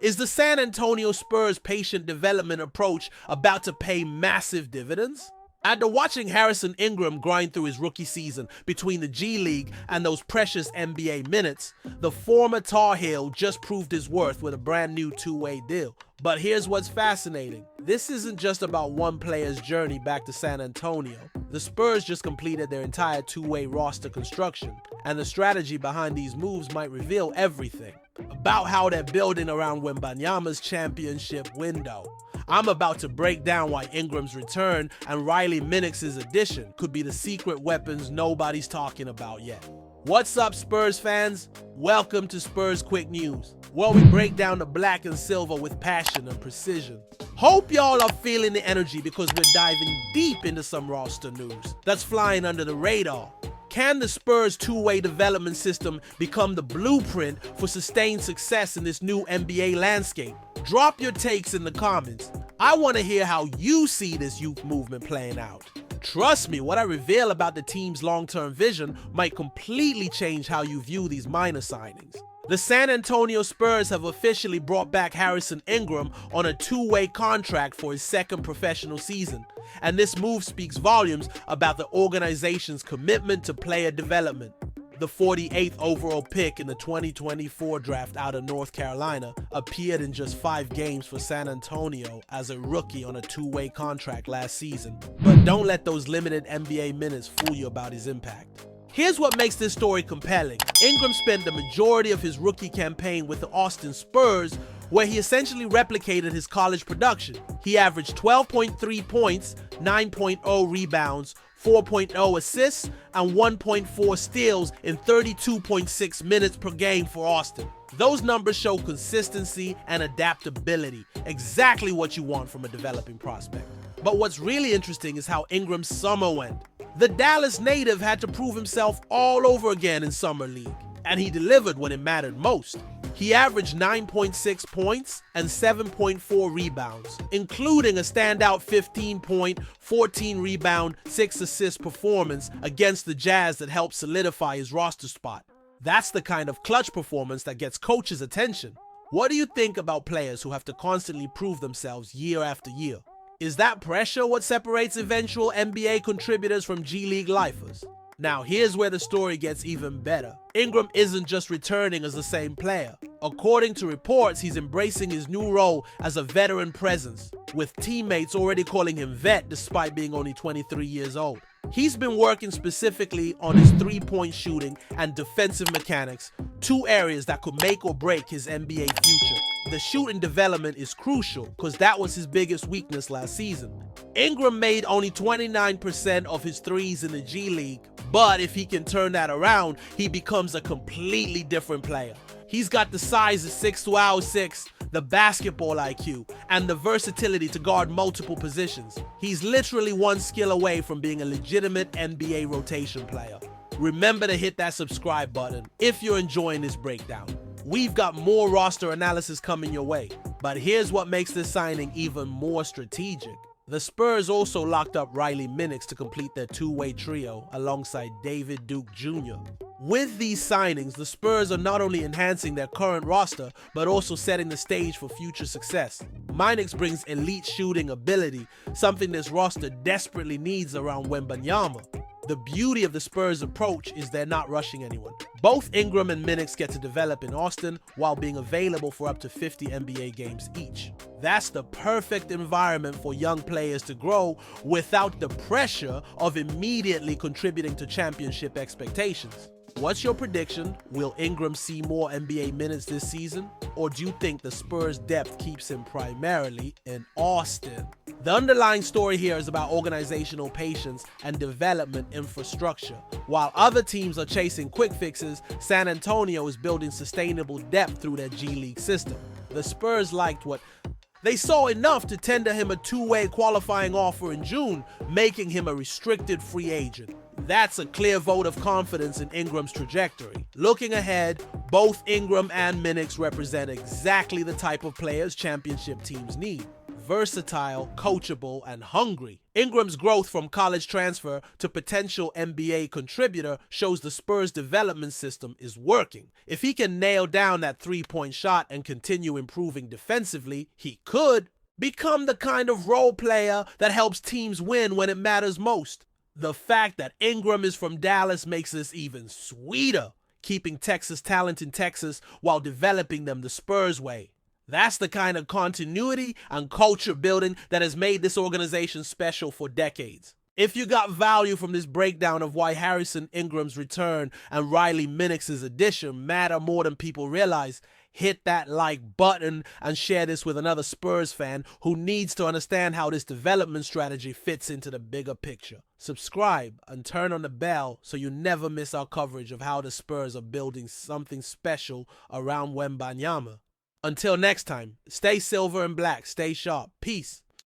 Is the San Antonio Spurs' patient development approach about to pay massive dividends? After watching Harrison Ingram grind through his rookie season between the G League and those precious NBA minutes, the former Tar Heel just proved his worth with a brand new two-way deal. But here's what's fascinating. This isn't just about one player's journey back to San Antonio. The Spurs just completed their entire two-way roster construction, and the strategy behind these moves might reveal everything about how they're building around Wembanyama's championship window. I'm about to break down why Ingram's return and Riley Minix's addition could be the secret weapons nobody's talking about yet. What's up, Spurs fans? Welcome to Spurs Quick News, where we break down the black and silver with passion and precision. Hope y'all are feeling the energy because we're diving deep into some roster news that's flying under the radar. Can the Spurs' two-way development system become the blueprint for sustained success in this new NBA landscape? Drop your takes in the comments. I want to hear how you see this youth movement playing out. Trust me, what I reveal about the team's long-term vision might completely change how you view these minor signings. The San Antonio Spurs have officially brought back Harrison Ingram on a two-way contract for his second professional season, and this move speaks volumes about the organization's commitment to player development. The 48th overall pick in the 2024 draft out of North Carolina appeared in just 5 games for San Antonio as a rookie on a two-way contract last season. But don't let those limited NBA minutes fool you about his impact. Here's what makes this story compelling. Ingram spent the majority of his rookie campaign with the Austin Spurs, where he essentially replicated his college production. He averaged 12.3 points, 9.0 rebounds, 4.0 assists, and 1.4 steals in 32.6 minutes per game for Austin. Those numbers show consistency and adaptability, exactly what you want from a developing prospect. But what's really interesting is how Ingram's summer went. The Dallas native had to prove himself all over again in Summer League, and he delivered when it mattered most. He averaged 9.6 points and 7.4 rebounds, including a standout 15-point, 14-rebound, 6-assist performance against the Jazz that helped solidify his roster spot. That's the kind of clutch performance that gets coaches' attention. What do you think about players who have to constantly prove themselves year after year? Is that pressure what separates eventual NBA contributors from G League lifers? Now here's where the story gets even better. Ingram isn't just returning as the same player. According to reports, he's embracing his new role as a veteran presence, with teammates already calling him vet despite being only 23 years old. He's been working specifically on his three-point shooting and defensive mechanics, 2 areas that could make or break his NBA future. The shooting development is crucial because that was his biggest weakness last season. Ingram made only 29% of his threes in the G League, but if he can turn that around, he becomes a completely different player. He's got the size of 6'6", the basketball IQ, and the versatility to guard multiple positions. He's literally one skill away from being a legitimate NBA rotation player. Remember to hit that subscribe button if you're enjoying this breakdown. We've got more roster analysis coming your way, but here's what makes this signing even more strategic. The Spurs also locked up Riley Minix to complete their two-way trio alongside David Duke Jr. With these signings, the Spurs are not only enhancing their current roster, but also setting the stage for future success. Minix brings elite shooting ability, something this roster desperately needs around Wembanyama. The beauty of the Spurs' approach is they're not rushing anyone. Both Ingram and Minix get to develop in Austin while being available for up to 50 NBA games each. That's the perfect environment for young players to grow without the pressure of immediately contributing to championship expectations. What's your prediction? Will Ingram see more NBA minutes this season? Or do you think the Spurs' depth keeps him primarily in Austin? The underlying story here is about organizational patience and development infrastructure. While other teams are chasing quick fixes, San Antonio is building sustainable depth through their G League system. The Spurs liked what they saw enough to tender him a two-way qualifying offer in June, making him a restricted free agent. That's a clear vote of confidence in Ingram's trajectory. Looking ahead, both Ingram and Minix represent exactly the type of players championship teams need. versatile, coachable, and hungry. Ingram's growth from college transfer to potential NBA contributor shows the Spurs' development system is working. If he can nail down that three-point shot and continue improving defensively, he could become the kind of role player that helps teams win when it matters most. The fact that Ingram is from Dallas makes this even sweeter, keeping Texas talent in Texas while developing them the Spurs way. That's the kind of continuity and culture building that has made this organization special for decades. If you got value from this breakdown of why Harrison Ingram's return and Riley Minix's addition matter more than people realize, hit that like button and share this with another Spurs fan who needs to understand how this development strategy fits into the bigger picture. Subscribe and turn on the bell so you never miss our coverage of how the Spurs are building something special around Wembanyama. Until next time, stay silver and black, stay sharp. Peace.